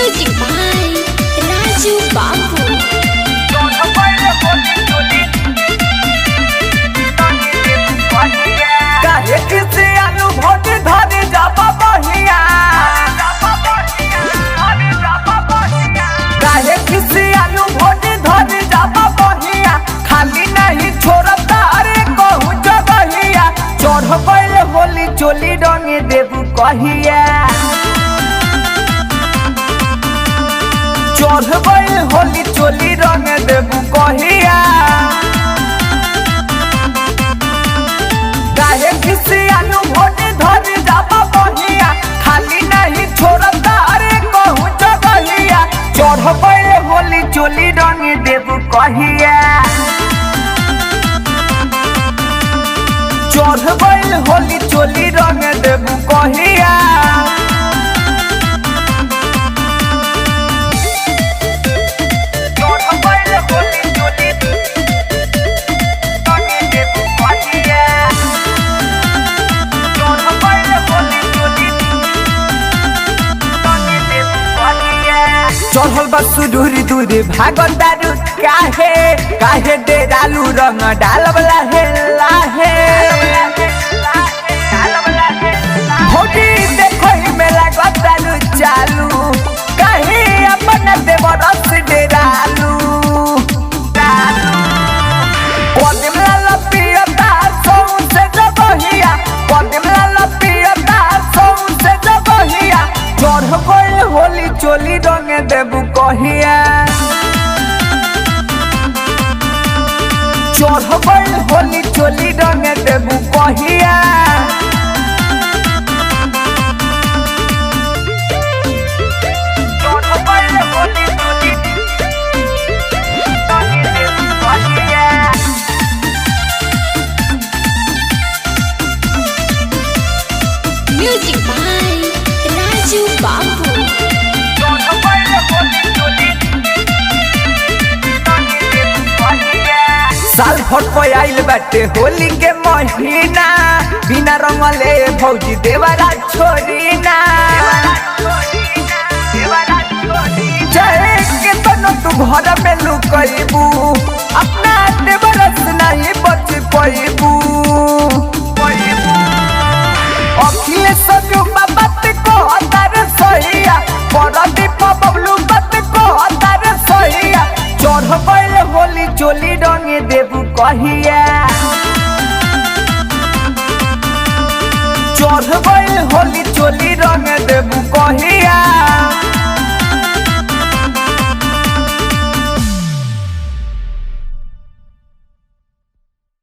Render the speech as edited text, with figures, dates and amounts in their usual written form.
Music by Raju Babu. काहे किसी अनुभव धरे जाबा बहिया काहे किसी अनुभव धरे जाबा बहिया खाली नहीं छोड़ता रे कहूँ जगहिया चढ़ गइल होली चोली रंगे देबू कहिया चढ़ गइल होली चोली रंगे देबू कहिया काहे किसी अनुभव धरे जाबा बहिया खाली नहीं छोड़ता रे कहूँ जगहिया चढ़ गइल होली चोली रंगे देबू कहिया चढ़ गइल होली चोली रंगे देबू कहिया चढ़ल बा सुदूरी दूरी भागल दारू काहे काहे डेरालू रंग डालब लाहे लाहे होली देखो ही मेला गतालू चालू काहे अपन देवर से डेरालू पदिमला लपियता सौ से जगहिया पदिमला लपियता सौ से जगहिया चढ़ गइल होली चोली रंगे देबू कहिया चढ़ गइल होली चोली रंगे देबू कहिया Music by Raju Babu. साल भर पे आइल बाटे होली के महीना बिना रंगले भौजी देवरा छोड़ी ना चाहे के तनो तू घर में लुकइबू अपना देवर से नहीं बच पइबू अखिलेश जुबा बात को हतार सहिया परदीप बबलू बात को हतार सहिया चढ़ गइल होली चोली रंगे देबू कहिया चढ़ गइल होली चोली रंगे देबू कहिया।